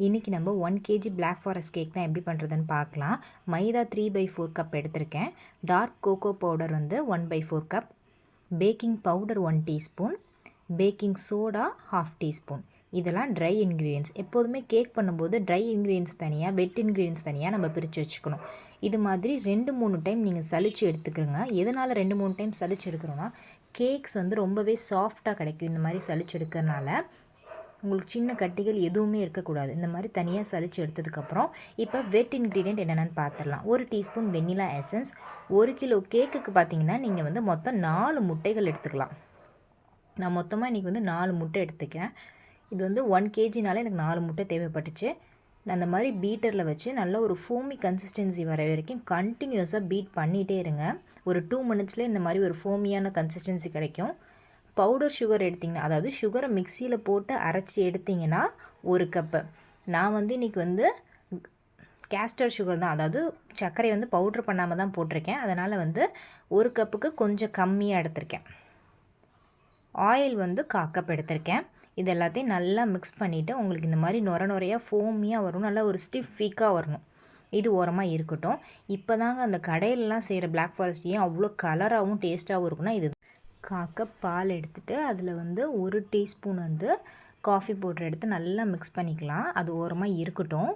இன்றைக்கி நம்ம 1 KG black forest cake தான் எப்படி பண்ணுறதுன்னு பார்க்கலாம். மைதா 3/4 கப் எடுத்திருக்கேன். டார்க் கோகோ பவுடர் வந்து 1/4 cup, baking powder 1 teaspoon, baking soda 1/2 teaspoon. இதெல்லாம் ட்ரை இன்க்ரீடியன்ஸ். எப்போதுமே கேக் பண்ணும்போது ட்ரை இன்க்ரீடியன்ஸ் தனியாக, வெட் இன்க்ரீடியன்ஸ் தனியாக நம்ம பிரித்து வச்சுக்கணும். இது மாதிரி 2-3 டைம் நீங்கள் சலிச்சு எடுத்துக்கிறோங்க. எதனால் 2-3 டைம் சலிச்சு எடுக்கிறோன்னா, கேக்ஸ் வந்து ரொம்பவே சாஃப்டாக கிடைக்கும். இந்த மாதிரி சலிச்சு எடுக்கிறனால உங்களுக்கு சின்ன கட்டிகள் எதுவுமே இருக்கக்கூடாது. இந்த மாதிரி தனியாக சலிச்சு எடுத்ததுக்கப்புறம் இப்போ வெட் இன்க்ரீடியன்ட் என்னென்னு பார்த்துடலாம். 1 டீஸ்பூன் வெண்ணிலா எசன்ஸ். 1 கிலோ கேக்குக்கு பார்த்தீங்கன்னா நீங்கள் வந்து மொத்தம் 4 முட்டைகள் எடுத்துக்கலாம். நான் மொத்தமாக இன்றைக்கி வந்து 4 முட்டை எடுத்துக்கிறேன். இது வந்து 1 கேஜினால எனக்கு 4 முட்டை தேவைப்பட்டுச்சு. நான் அந்த மாதிரி பீட்டரில் வச்சு நல்ல ஒரு ஃபோமி கன்சிஸ்டன்சி வர வரைக்கும் கண்டினியூஸாக பீட் பண்ணிகிட்டே இருங்க. ஒரு 2 மினிட்ஸ்லேயே இந்த மாதிரி ஒரு ஃபோமியான கன்சிஸ்டன்சி கிடைக்கும். பவுடர் சுகர் எடுத்திங்கன்னா, அதாவது சுகரை மிக்சியில் போட்டு அரைச்சி எடுத்திங்கன்னா 1 கப்பு. நான் வந்து இன்றைக்கி வந்து கேஸ்டர் சுகர் தான், அதாவது சர்க்கரை வந்து பவுட்ரு பண்ணாமல் தான் போட்டிருக்கேன். அதனால் வந்து 1 கப்புக்கு கொஞ்சம் கம்மியாக எடுத்திருக்கேன். ஆயில் வந்து 1/4 கப் எடுத்திருக்கேன். இது எல்லாத்தையும் நல்லா மிக்ஸ் பண்ணிவிட்டு உங்களுக்கு இந்த மாதிரி நுரையாக ஃபோமியாக வரும். நல்லா ஒரு ஸ்டிஃப் வீக்காக வரணும். இது ஓரமாக இருக்கட்டும். இப்போ தாங்க அந்த கடையிலலாம் செய்கிற பிளாக் ஃபாரஸ்ட் ஏன் அவ்வளோ கலராகவும் டேஸ்ட்டாகவும் இருக்குன்னா, இது 1/4 கப் பால் எடுத்துகிட்டு அதில் வந்து 1 டீஸ்பூன் வந்து காஃபி பவுடர் எடுத்து நல்லா மிக்ஸ் பண்ணிக்கலாம். அது ஓரமாக இருக்கட்டும்.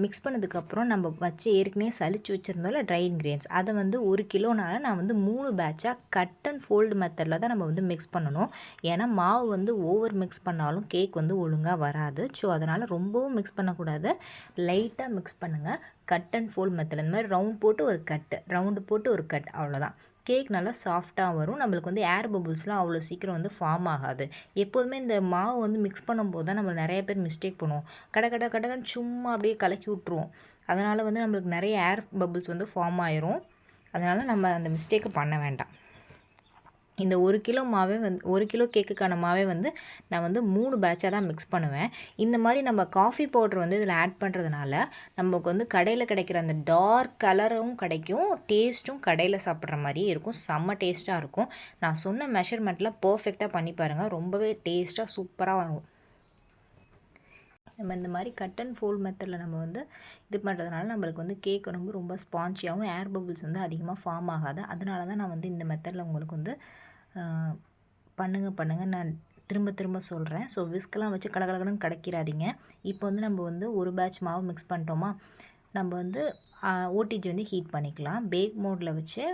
மிக்ஸ் பண்ணதுக்கப்புறம் நம்ம வச்சு ஏற்கனவே சலிச்சு வச்சுருந்தோம்ல ட்ரை இன்க்ரீடியன்ஸ், அதை வந்து 1 கிலோனால நான் வந்து 3 பேட்சாக கட் அண்ட் ஃபோல்டு மெத்தடில் தான் நம்ம வந்து மிக்ஸ் பண்ணணும். ஏன்னா மாவு வந்து ஓவர் மிக்ஸ் பண்ணாலும் கேக் வந்து ஒழுங்காக வராது. ஸோ அதனால் ரொம்பவும் மிக்ஸ் பண்ணக்கூடாது. லைட்டாக மிக்ஸ் பண்ணுங்கள். Cut and fold method. இந்த மாதிரி ரவுண்ட் போட்டு ஒரு கட்டு, ரவுண்டு போட்டு ஒரு கட், அவ்வளோதான். கேக் நல்லா சாஃப்டாக வரும். நம்மளுக்கு வந்து ஏர் பபுள்ஸ்லாம் அவ்வளோ சீக்கிரம் வந்து ஃபார்ம் ஆகாது. எப்போதுமே இந்த மாவு வந்து மிக்ஸ் பண்ணும்போது தான் நம்ம நிறைய பேர் மிஸ்டேக் பண்ணுவோம். கடன்னு சும்மா அப்படியே கலக்கி விட்ருவோம். அதனால் வந்து நம்மளுக்கு நிறைய ஏர் பபுள்ஸ் வந்து ஃபார்ம் ஆயிரும். அதனால் நம்ம அந்த மிஸ்டேக்கை பண்ண வேண்டாம். இந்த 1 கிலோ மாவே வந்து 1 கிலோ கேக்குக்கான மாவே வந்து நான் வந்து 3 பேட்சாக தான் மிக்ஸ் பண்ணுவேன். இந்த மாதிரி நம்ம காஃபி பவுடர் வந்து இதில் ஆட் பண்ணுறதுனால நமக்கு வந்து கடையில் கிடைக்கிற அந்த டார்க் கலரும் கிடைக்கும், டேஸ்ட்டும் கடையில் சாப்பிட்ற மாதிரியே இருக்கும். செம்ம டேஸ்ட்டாக இருக்கும். நான் சொன்ன மெஷர்மெண்ட்டில் பர்ஃபெக்டாக பண்ணி பாருங்கள். ரொம்பவே டேஸ்ட்டாக சூப்பராக வரும். நம்ம இந்த மாதிரி கட் அண்ட் ஃபோல்ட் மெத்தடில் நம்ம வந்து இது பண்ணுறதுனால நம்மளுக்கு வந்து கேக் ரொம்ப ஸ்பான்ச்சியாகவும் ஏர் பபுள்ஸ் வந்து அதிகமாக ஃபார்ம் ஆகாது. அதனால தான் நான் வந்து இந்த மெத்தடில் உங்களுக்கு வந்து பண்ணுங்கள் நான் திரும்ப சொல்கிறேன். ஸோ விஸ்கெலாம் வச்சு கடகடன்னு கடைக்கிறாதீங்க. இப்போ வந்து நம்ம வந்து ஒரு பேட்ச் மாவு மிக்ஸ் பண்ணிட்டோமா, நம்ம வந்து ஓடிஜி வந்து ஹீட் பண்ணிக்கலாம். பேக் மோடில் வச்சு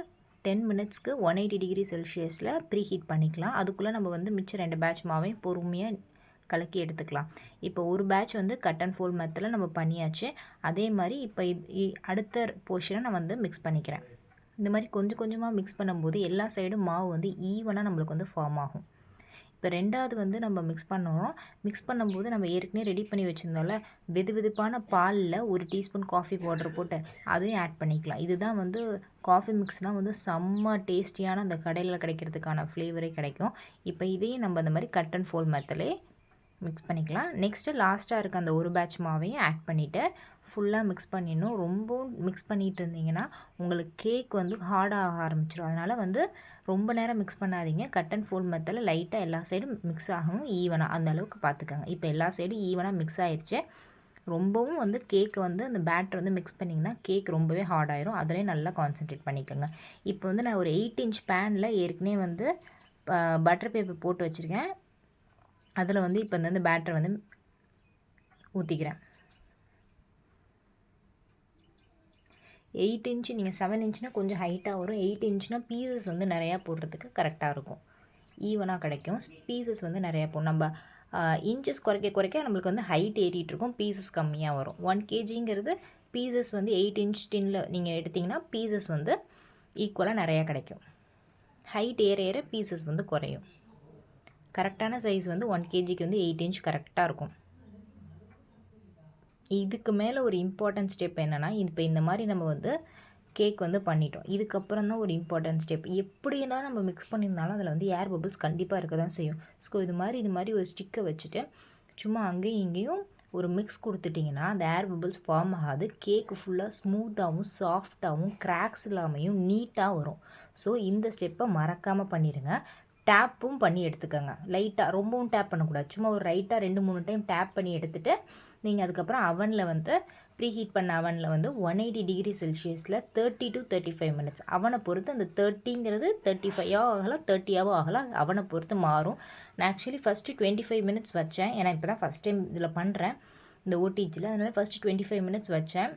10 மினிட்ஸ்க்கு 180 டிகிரி செல்சியஸில் ப்ரீ ஹீட் பண்ணிக்கலாம். அதுக்குள்ளே நம்ம வந்து மிச்சம் 2 பேட்ச் மாவையும் பொறுமையாக கலக்கி எடுத்துக்கலாம். இப்போ ஒரு பேட்ச் வந்து கட் அண்ட் ஃபோல்ட் மெத்தடில் நம்ம பண்ணியாச்சு. அதே மாதிரி இப்போ அடுத்த போர்ஷனை நான் வந்து மிக்ஸ் பண்ணிக்கிறேன். இந்த மாதிரி கொஞ்சமாக மிக்ஸ் பண்ணும்போது எல்லா சைடும் மாவு வந்து ஈவனாக நம்மளுக்கு வந்து ஃபார்ம் ஆகும். இப்போ 2வது வந்து நம்ம மிக்ஸ் பண்ணுறோம். மிக்ஸ் பண்ணும்போது நம்ம ஏற்கனவே ரெடி பண்ணி வச்சுருந்தோம்ல வெதுவெதுப்பான பாலில் 1 டீஸ்பூன் காஃபி பவுடர் போட்டு அதையும் ஆட் பண்ணிக்கலாம். இதுதான் வந்து காஃபி மிக்ஸ் தான் வந்து செம்ம டேஸ்டியான அந்த கடையில் கிடைக்கிறதுக்கான ஃப்ளேவரே கிடைக்கும். இப்போ இதையும் நம்ம இந்த மாதிரி கட் அண்ட் ஃபோல்ட் மெத்தடில் மிக்ஸ் பண்ணிக்கலாம். நெக்ஸ்ட்டு லாஸ்ட்டாக இருக்க அந்த ஒரு பேட்ச் மாவையும் ஆட் பண்ணிவிட்டு ஃபுல்லாக மிக்ஸ் பண்ணிடணும். ரொம்பவும் மிக்ஸ் பண்ணிகிட்டு இருந்தீங்கன்னா உங்களுக்கு கேக் வந்து ஹார்டாக ஆரம்பிச்சிடும். அதனால் வந்து ரொம்ப நேரம் மிக்ஸ் பண்ணாதீங்க. கட் அண்ட் ஃபோல்ட் மெத்தடில் லைட்டாக எல்லா சைடும் மிக்ஸ் ஆகணும் ஈவனாக, அந்த அளவுக்கு பார்த்துக்கோங்க. இப்போ எல்லா சைடும் ஈவனாக மிக்ஸ் ஆயிடுச்சு. ரொம்பவும் வந்து கேக்கு வந்து அந்த பேட்டர் வந்து மிக்ஸ் பண்ணிங்கன்னா கேக் ரொம்பவே ஹார்ட் ஆயிரும். அதிலே நல்லா கான்சன்ட்ரேட் பண்ணிக்கோங்க. இப்போ வந்து நான் ஒரு 8 இன்ச் பேனில் ஏற்கனவே வந்து பட்டர் பேப்பர் போட்டு வச்சுருக்கேன். அதில் வந்து இப்போ இந்த பேட்டர் வந்து ஊற்றிக்கிறேன். 8 இன்ச்சு, நீங்கள் 7 இன்ச்னால் கொஞ்சம் ஹைட்டாக வரும். 8 இன்ச்னால் பீசஸ் வந்து நிறையா போடுறதுக்கு கரெக்டாக இருக்கும். ஈவனாக கிடைக்கும். பீசஸ் வந்து நிறையா போடும். நம்ம இன்ச்சஸ் குறைக்க நம்மளுக்கு வந்து ஹைட் ஏறிட்டுருக்கும், பீசஸ் கம்மியாக வரும். 1 கேஜிங்கிறது பீசஸ் வந்து 8 இன்ச் டின்னில் நீங்கள் எடுத்திங்கன்னா பீசஸ் வந்து ஈக்குவலாக நிறையா கிடைக்கும். ஹைட் ஏற பீசஸ் வந்து குறையும். கரெக்டான சைஸ் வந்து 1 கேஜிக்கு வந்து 8 இன்ச் கரெக்டாக இருக்கும். இதுக்கு மேலே ஒரு இம்பார்ட்டன்ட் ஸ்டெப் என்னென்னா, இப்போ இந்த மாதிரி நம்ம வந்து கேக் வந்து பண்ணிட்டோம். இதுக்கப்புறம் தான் ஒரு இம்பார்ட்டன்ட் ஸ்டெப். எப்படின்னா நம்ம மிக்ஸ் பண்ணியிருந்தாலும் அதில் வந்து ஏர் பபுள்ஸ் கண்டிப்பாக இருக்க தான் செய்யும். ஸோ இது மாதிரி ஒரு ஸ்டிக்கை வச்சுட்டு சும்மா அங்கேயும் இங்கேயும் ஒரு மிக்ஸ் கொடுத்துட்டிங்கன்னா அந்த ஏர் பபுள்ஸ் ஃபார்ம் ஆகாது. கேக்கு ஃபுல்லாக ஸ்மூத்தாகவும் சாஃப்டாகவும் கிராக்ஸ் இல்லாமையும் நீட்டாக வரும். ஸோ இந்த ஸ்டெப்பை மறக்காமல் பண்ணிடுங்க. டேப்பும் பண்ணி எடுத்துக்கோங்க. லைட்டாக ரொம்பவும் டேப் பண்ணக்கூடாது. சும்மா ஒரு ரைட்டாக 2-3 டைம் டேப் பண்ணி எடுத்துகிட்டு நீங்கள் அதுக்கப்புறம் அவனில் வந்து ப்ரீஹீட் பண்ண அவனில் வந்து 180 டிகிரி செல்சியஸில் 30 to 35 மினிட்ஸ். அவனை பொறுத்து அந்த 30ங்கிறது 35 ஆகலாம் 30 ஆகலாம், அவனை பொறுத்து மாறும். நான் ஆக்சுவலி ஃபஸ்ட்டு 25 மினிட்ஸ் வச்சேன். ஏன்னா இப்போ தான் ஃபஸ்ட் டைம் இதில் பண்ணுறேன் இந்த ஓடிஜியில். அதனால் ஃபஸ்ட்டு 25 மினிட்ஸ் வச்சேன்.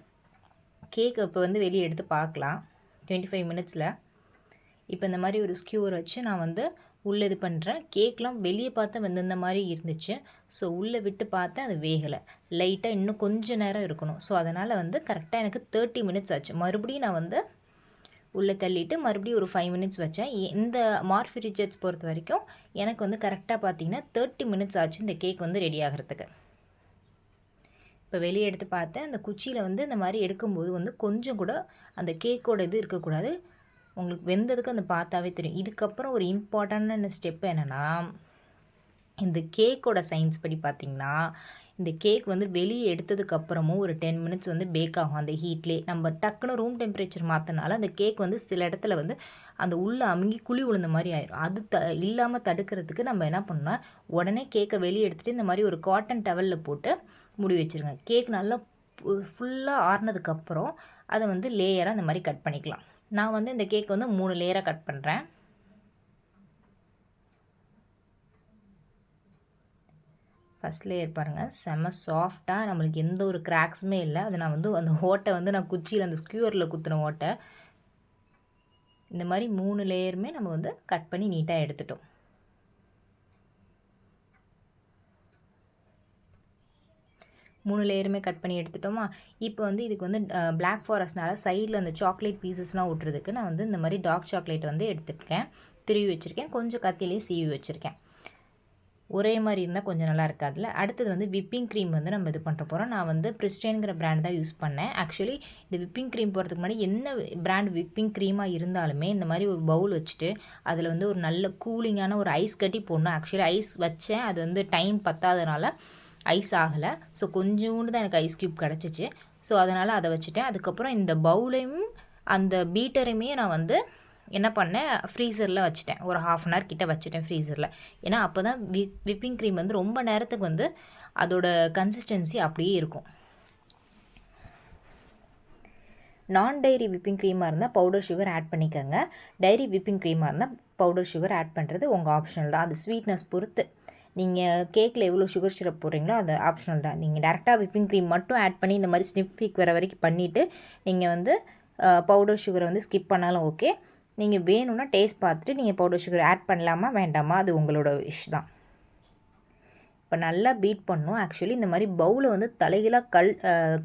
கேக் இப்போ வந்து வெளியே எடுத்து பார்க்கலாம் 25 மினிட்ஸில். இப்போ இந்த மாதிரி ஒரு ஸ்கியூர் வச்சு நான் வந்து உள்ளே இது பண்ணுறேன். கேக்லாம் வெளியே பார்த்தா வந்து இந்த மாதிரி இருந்துச்சு. ஸோ உள்ளே விட்டு பார்த்தேன் அது வேகலை, லைட்டாக இன்னும் கொஞ்சம் நேரம் இருக்கணும். ஸோ அதனால் வந்து கரெக்டாக எனக்கு 30 மினிட்ஸ் ஆச்சு. மறுபடியும் நான் வந்து உள்ளே தள்ளிட்டு மறுபடியும் ஒரு 5 மினிட்ஸ் வச்சேன். இந்த மார்ஃபி ரிச்சர்ட்ஸ் பொறுத்த வரைக்கும் எனக்கு வந்து கரெக்டாக பார்த்தீங்கன்னா 30 மினிட்ஸ் ஆச்சு இந்த கேக் வந்து ரெடி ஆகிறதுக்கு. இப்போ வெளியே எடுத்து பார்த்தேன். அந்த குச்சியில் வந்து இந்த மாதிரி எடுக்கும்போது வந்து கொஞ்சம் கூட அந்த கேக்கோட இது இருக்கக்கூடாது. உங்களுக்கு வெந்ததுக்கு அந்த பார்த்தாவே தெரியும். இதுக்கப்புறம் ஒரு இம்பார்ட்டண்டான ஸ்டெப் என்னென்னா, இந்த கேக்கோட சயின்ஸ் படி பார்த்திங்கன்னா, இந்த கேக் வந்து வெளியே எடுத்ததுக்கப்புறமும் ஒரு 10 மினிட்ஸ் வந்து பேக் ஆகும் அந்த ஹீட்லேயே. நம்ம டக்குன்னு ரூம் டெம்பரேச்சர் மாற்றினால அந்த கேக் வந்து சில இடத்துல வந்து அந்த உள்ளே அமுங்கி குழி விழுந்த மாதிரி ஆயிடும். அது இல்லாமல் தடுக்கிறதுக்கு நம்ம என்ன பண்ணோம்னா, உடனே கேக்கை வெளியே எடுத்துகிட்டு இந்த மாதிரி ஒரு காட்டன் டவலில் போட்டு மூடி வச்சுருங்க. கேக் நல்லா ஃபுல்லாக ஆறுனதுக்கப்புறம் அதை வந்து லேயராக இந்த மாதிரி கட் பண்ணிக்கலாம். நான் வந்து இந்த கேக் வந்து 3 லேயராக கட் பண்ணுறேன். ஃபஸ்ட் லேயர் பாருங்கள், செம்ம சாஃப்டாக, நம்மளுக்கு எந்த ஒரு கிராக்ஸுமே இல்லை. அது நான் வந்து அந்த ஓட்டை வந்து நான் குச்சியில் அந்த ஸ்கியூரில் குத்துன ஓட்டை. இந்த மாதிரி 3 லேயருமே நம்ம வந்து கட் பண்ணி நீட்டாக எடுத்துட்டோம். மூணு லேயருமே கட் பண்ணி எடுத்துட்டோமா. இப்போ வந்து இதுக்கு வந்து பிளாக் ஃபாரஸ்ட்னால சைடில் அந்த சாக்லேட் பீசஸ்லாம் விட்டுறதுக்கு நான் வந்து இந்த மாதிரி டார்க் சாக்லேட் வந்து எடுத்துருக்கேன், திருவி வச்சுருக்கேன். கொஞ்சம் கத்திலேயே சீவி வச்சுருக்கேன். ஒரே மாதிரி இருந்தால் கொஞ்சம் நல்லா இருக்காதுல்ல. அடுத்தது வந்து விப்பிங் க்ரீம் வந்து நம்ம இது பண்ணுற போகிறோம். நான் வந்து பிரிஸ்டைன்கிற பிராண்ட் தான் யூஸ் பண்ணேன். ஆக்சுவலி இந்த விப்பிங் க்ரீம் போகிறதுக்கு முன்னாடி என்ன பிராண்ட் விப்பிங் க்ரீமாக இருந்தாலுமே இந்த மாதிரி ஒரு பவுல் வச்சுட்டு அதில் வந்து ஒரு நல்ல கூலிங்கான ஒரு ஐஸ் கட்டி போடணும். ஆக்சுவலி ஐஸ் வச்சேன், அது வந்து டைம் பத்தாதனால ஐஸ் ஆகலை. ஸோ கொஞ்சோண்டு தான் எனக்கு ஐஸ் க்யூப் கிடச்சிச்சு. ஸோ அதனால் அதை வச்சுட்டேன். அதுக்கப்புறம் இந்த பவுலையும் அந்த பீட்டரையுமே நான் வந்து என்ன பண்ணேன், ஃப்ரீசரில் வச்சுட்டேன். ஒரு 1/2 அன் ஹவர் கிட்ட வச்சுட்டேன் ஃப்ரீசரில். ஏன்னா அப்போ தான் விப்பிங் க்ரீம் வந்து ரொம்ப நேரத்துக்கு வந்து அதோட கன்சிஸ்டன்சி அப்படியே இருக்கும். நான் டைரி விப்பிங் க்ரீமாக இருந்தால் பவுடர் சுகர் ஆட் பண்ணிக்கோங்க. டைரி விப்பிங் க்ரீமாக இருந்தால் பவுடர் சுகர் ஆட் பண்ணுறது உங்கள் ஆப்ஷனல் தான். அது ஸ்வீட்னஸ் பொறுத்து நீங்கள் கேக்கில் எவ்வளோ சுகர் சிரப் போடுறீங்களோ அது ஆப்ஷனல் தான். நீங்கள் டேரெக்டாக விப்பிங் க்ரீம் மட்டும் ஆட் பண்ணி இந்த மாதிரி ஸ்னிப் பீக் வர வரைக்கும் பண்ணிவிட்டு நீங்கள் வந்து பவுடர் சுகரை வந்து ஸ்கிப் பண்ணாலும் ஓகே. நீங்கள் வேணும்னா டேஸ்ட் பார்த்துட்டு நீங்கள் பவுடர் சுகர் ஆட் பண்ணலாமா வேண்டாமா அது உங்களோட விஷ் தான். இப்போ நல்லா பீட் பண்ணணும். ஆக்சுவலி இந்த மாதிரி பவுலை வந்து தலைகளாக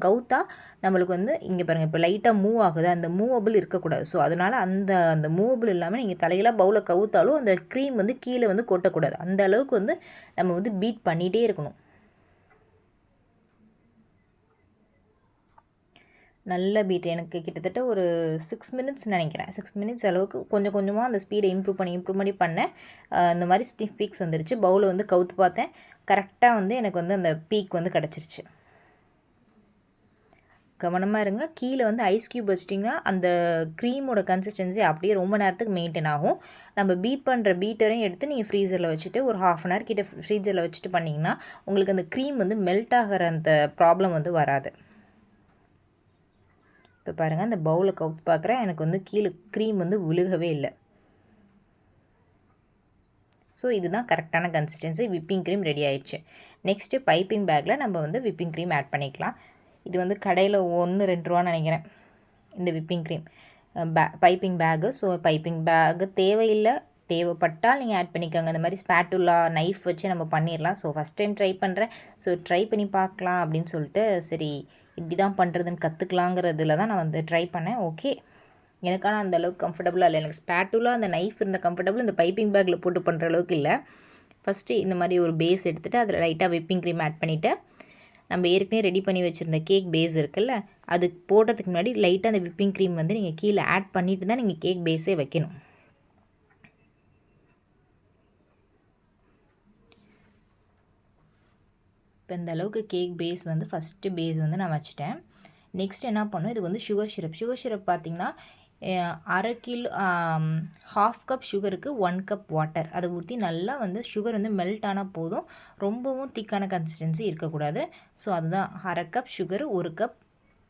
கவுத்தா நம்மளுக்கு வந்து இங்கே பாருங்கள், இப்போ லைட்டாக மூவ் ஆகுது, அந்த மூவபிள் இருக்கக்கூடாது. ஸோ அதனால் அந்த மூவபிள் இல்லாமல் நீங்கள் தலைகளாக பவுலை கவுத்தாலும் அந்த க்ரீம் வந்து கீழே வந்து கொட்டக்கூடாது. அந்த அளவுக்கு வந்து நம்ம வந்து பீட் பண்ணிகிட்டே இருக்கணும். நல்ல பீட் எனக்கு கிட்டத்தட்ட ஒரு 6 மினிட்ஸ் நினைக்கிறேன். 6 மினிட்ஸ் அளவுக்கு கொஞ்சம் கொஞ்சமாக அந்த ஸ்பீடை இம்ப்ரூவ் பண்ணி பண்ணேன். இந்த மாதிரி ஸ்டிஃப் பீக்ஸ் வந்துருச்சு. பவுலை வந்து கவுத்து பார்த்தேன், கரெக்டாக வந்து எனக்கு வந்து அந்த பீக் வந்து கிடச்சிருச்சு. கவனமாக இருங்க. கீழே வந்து ஐஸ் க்யூப் வச்சிட்டிங்கன்னா அந்த க்ரீமோட கன்சிஸ்டன்சி அப்படியே ரொம்ப நேரத்துக்கு மெயின்டைன் ஆகும். நம்ம பீட் பண்ணுற பீட்டரையும் எடுத்து நீங்கள் ஃப்ரீசரில் வச்சுட்டு ஒரு 1/2 அன் ஹவர் கிட்ட ஃப்ரீசரில் வச்சுட்டு பண்ணிங்கன்னா உங்களுக்கு அந்த க்ரீம் வந்து மெல்ட் ஆகிற அந்த ப்ராப்ளம் வந்து வராது. இப்போ பாருங்கள், அந்த பவுலை கவுத்து பார்க்குறேன், எனக்கு வந்து கீழே க்ரீம் வந்து விழுகவே இல்லை. ஸோ இதுதான் கரெக்டான கன்சிஸ்டன்சி. விப்பிங் க்ரீம் ரெடி ஆயிடுச்சு. நெக்ஸ்ட்டு பைப்பிங் பேக்கில் நம்ம வந்து விப்பிங் க்ரீம் ஆட் பண்ணிக்கலாம். இது வந்து கடையில் 1-2 ரூபான்னு நினைக்கிறேன் இந்த whipping cream piping bag. So piping bag தேவையில்லை, தேவைப்பட்டால் நீங்கள் ஆட் பண்ணிக்கோங்க. இந்த மாதிரி ஸ்பேட்டுலா நைஃப் வச்சு நம்ம பண்ணிடலாம். ஸோ ஃபஸ்ட் டைம் ட்ரை பண்ணுறேன், ஸோ ட்ரை பண்ணி பார்க்கலாம் அப்படின்னு சொல்லிட்டு சரி இப்படி தான் பண்ணுறதுன்னு கற்றுக்கலாங்கிறதுல தான் நான் வந்து ட்ரை பண்ணேன். ஓகே, எனக்கான அந்த அளவுக்கு கம்ஃபர்டபுளாக இல்லை. எனக்கு ஸ்பேட்டுலா அந்த நைஃப் இருந்த கம்ஃபர்டபுள் இந்த பைப்பிங் பேக்கில் போட்டு பண்ணுற அளவுக்கு இல்லை. ஃபஸ்ட்டு இந்த மாதிரி ஒரு பேஸ் எடுத்துகிட்டு அதில் லைட்டாக விப்பிங் க்ரீம் ஆட் பண்ணிவிட்டு நம்ம ஏற்கனவே ரெடி பண்ணி வச்சுருந்த கேக் பேஸ் இருக்குல்ல, அது போடுறதுக்கு முன்னாடி லைட்டாக அந்த விப்பிங் க்ரீம் வந்து நீங்கள் கீழே ஆட் பண்ணிவிட்டு தான் நீங்கள் கேக் பேஸே வைக்கணும். இப்போ இந்த அளவுக்கு கேக் பேஸ் வந்து ஃபஸ்ட்டு பேஸ் வந்து நான் வச்சுட்டேன். நெக்ஸ்ட் என்ன பண்ணணும், இதுக்கு வந்து சுகர் சிரப் பார்த்திங்கன்னா 1/2 கிலோ 1/2 கப் சுகருக்கு 1 கப் வாட்டர் அதை ஊற்றி நல்லா வந்து சுகர் வந்து மெல்ட் ஆனால் போதும். ரொம்பவும் திக்கான கன்சிஸ்டன்சி இருக்கக்கூடாது. ஸோ அதுதான் 1/2 கப் சுகர் 1 கப்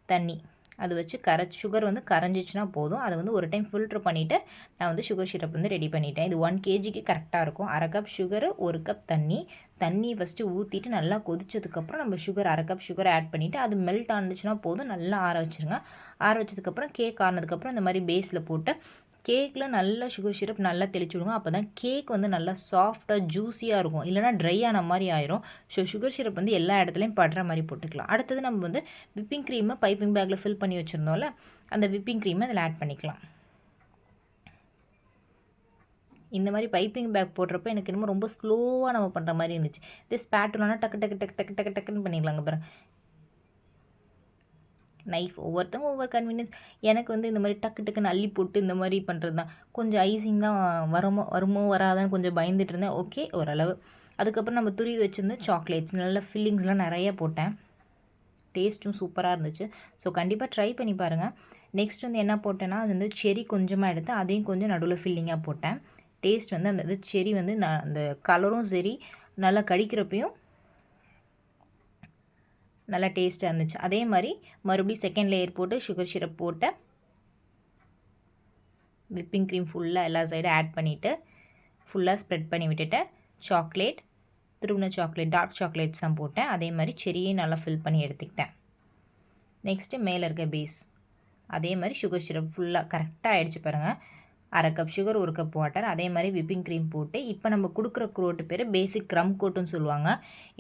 தண்ணி அது வச்சு சுகர் வந்து கரைஞ்சிச்சுன்னா போதும். அதை வந்து ஒரு டைம் ஃபில்ட்ரு பண்ணிவிட்டு நான் வந்து சுகர் சிரப் வந்து ரெடி பண்ணிட்டேன். இது 1 kgக்கு கரெக்டாக இருக்கும். 1/2 கப் சுகரு 1 கப் தண்ணி ஃபஸ்ட்டு ஊற்றிட்டு நல்லா கொதிச்சதுக்கப்புறம் நம்ம 1/2 கப் சுகர் ஆட் பண்ணிவிட்டு அது மெல்ட் ஆனிச்சுன்னா போதும். நல்லா ஆற வச்சுருங்க. ஆற வச்சதுக்கப்புறம் கேக் ஆனதுக்கப்புறம் இந்த மாதிரி பேஸில் போட்டு கேக்கில் நல்லா சுகர் சிரப் நல்லா தெளிச்சு விடுங்க. அப்போ தான் கேக் வந்து நல்லா சாஃப்டாக ஜூஸியாக இருக்கும். இல்லைனா ட்ரை ஆன மாதிரி ஆயிரும். ஸோ சுகர் சிரப் வந்து எல்லா இடத்துலையும் படுற மாதிரி போட்டுக்கலாம். அடுத்தது நம்ம வந்து விப்பிங் க்ரீமை பைப்பிங் பேக்கில் ஃபில் பண்ணி வச்சுருந்தோம்ல, அந்த விப்பிங் க்ரீமை அதில் ஆட் பண்ணிக்கலாம். இந்த மாதிரி பைப்பிங் பேக் போடுறப்ப எனக்கு என்னமோ ரொம்ப ஸ்லோவாக நம்ம பண்ணுற மாதிரி இருந்துச்சு. இதே ஸ்பேட்டுலானா டக்கு டக்கு டக்கு டக்கு டக்கு டக்குன்னு பண்ணிடலாங்க பாருங்க. நைஃப் ஒவ்வொருத்தவங்க ஒவ்வொரு கன்வீனியன்ஸ். எனக்கு வந்து இந்த மாதிரி டக்கு டக்குன்னு அள்ளி போட்டு இந்த மாதிரி பண்ணுறது தான் கொஞ்சம் ஐசிங் தான் வருமோ வராதான்னு கொஞ்சம் பயந்துட்டு இருந்தேன். ஓகே ஓரளவு. அதுக்கப்புறம் நம்ம துருவி வச்சுருந்து சாக்லேட்ஸ் நல்ல ஃபில்லிங்ஸ்லாம் நிறைய போட்டேன். டேஸ்ட்டும் சூப்பராக இருந்துச்சு. ஸோ கண்டிப்பாக ட்ரை பண்ணி பாருங்கள். நெக்ஸ்ட் வந்து என்ன போட்டேன்னா அது வந்து செரி கொஞ்சமாக எடுத்து அதையும் கொஞ்சம் நடுவில் ஃபில்லிங்காக போட்டேன். டேஸ்ட் வந்து அந்த இது செரி வந்து அந்த கலரும் சரி நல்லா கடிக்கிறப்பையும் நல்லா டேஸ்ட்டாக இருந்துச்சு. அதே மாதிரி மறுபடியும் செகண்ட் லேயர் போட்டு சுகர் சிரப் போட்டு விப்பிங் க்ரீம் ஃபுல்லாக எல்லா சைடும் ஆட் பண்ணிவிட்டு ஃபுல்லாக ஸ்ப்ரெட் பண்ணி விட்டுட்டு சாக்லேட் திருவுன சாக்லேட் டார்க் சாக்லேட்ஸ் தான் போட்டேன். அதே மாதிரி செரியும் நல்லா ஃபில் பண்ணி எடுத்துக்கிட்டேன். நெக்ஸ்ட்டு மேலே இருக்க பேஸ் அதே மாதிரி சுகர் சிரப் ஃபுல்லாக கரெக்டாக ஆகிடுச்சு பாருங்கள். 1/2 கப் சுகர் 1 கப் வாட்டர் அதே மாதிரி விப்பிங் க்ரீம் போட்டு இப்போ நம்ம கொடுக்குற கோட்டு பேர் பேசிக் க்ரம் கோட்டுன்னு சொல்லுவாங்க.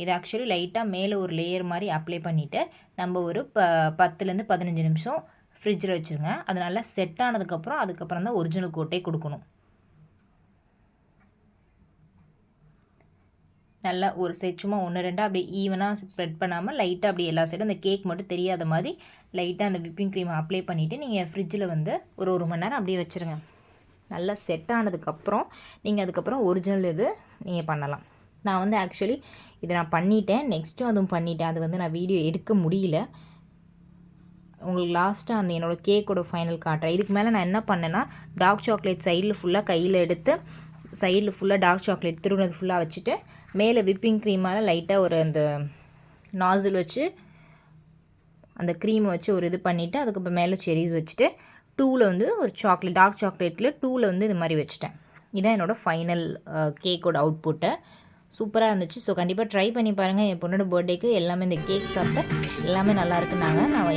இது ஆக்சுவலி லைட்டாக மேலே ஒரு லேயர் மாதிரி அப்ளை பண்ணிவிட்டு நம்ம ஒரு 10லேருந்து 15 நிமிஷம் ஃப்ரிட்ஜில் வச்சுருங்க. அது நல்லா செட் ஆனதுக்கப்புறம் அதுக்கப்புறம் தான் ஒரிஜினல் கோட்டே கொடுக்கணும். நல்லா ஒரு சைட் சும்மா 1-2 அப்படி ஈவனாக ஸ்ப்ரெட் பண்ணாமல் லைட்டாக அப்படி எல்லா சைடும் அந்த கேக் மட்டும் தெரியாத மாதிரி லைட்டாக அந்த விப்பிங் க்ரீமை அப்ளை பண்ணிவிட்டு நீங்கள் ஃப்ரிட்ஜில் வந்து ஒரு மணி நேரம் அப்படியே வச்சுருங்க. நல்லா செட் ஆனதுக்கப்புறம் நீங்கள் அதுக்கப்புறம் ஒரிஜினல் இது நீங்கள் பண்ணலாம். நான் வந்து ஆக்சுவலி இதை நான் பண்ணிட்டேன். நெக்ஸ்ட்டும் அதுவும் பண்ணிட்டேன். அது வந்து நான் வீடியோ எடுக்க முடியல. உங்களுக்கு லாஸ்ட்டாக அந்த என்னோடய கேக்கோட ஃபைனல் காட்டுறேன். இதுக்கு மேலே நான் என்ன பண்ணேன்னா டார்க் சாக்லேட் சைடில் ஃபுல்லாக கையில் எடுத்து சைடில் ஃபுல்லாக டார்க் சாக்லேட் திருவுனது ஃபுல்லாக வச்சுட்டு மேலே விப்பிங் க்ரீமால் லைட்டாக ஒரு அந்த நாசில் வச்சு அந்த க்ரீமை வச்சு ஒரு இது பண்ணிவிட்டு அதுக்கப்புறம் மேலே செரிஸ் வச்சுட்டு 2ல் வந்து ஒரு சாக்லேட் டார்க் சாக்லேட்டில் 2ல் வந்து இது மாதிரி வச்சுட்டேன். இதான் என்னோடய ஃபைனல் கேக்கோட அவுட்புட்டு. சூப்பராக இருந்துச்சு. ஸோ கண்டிப்பாக ட்ரை பண்ணி பாருங்கள். என் பொண்ணோட பர்த்டேக்கு எல்லாமே இந்த கேக் சாப்பிட்டு எல்லாமே நல்லாயிருக்குனாங்க. நான்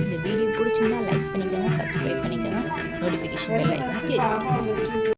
இந்த வீடியோ பிடிச்சிருந்தா லைக் பண்ணிக்கோங்க, சப்ஸ்கிரைப் பண்ணிக்கோங்க, நோட்டிஃபிகேஷன் பெல் ஐக்கான் கிளிக்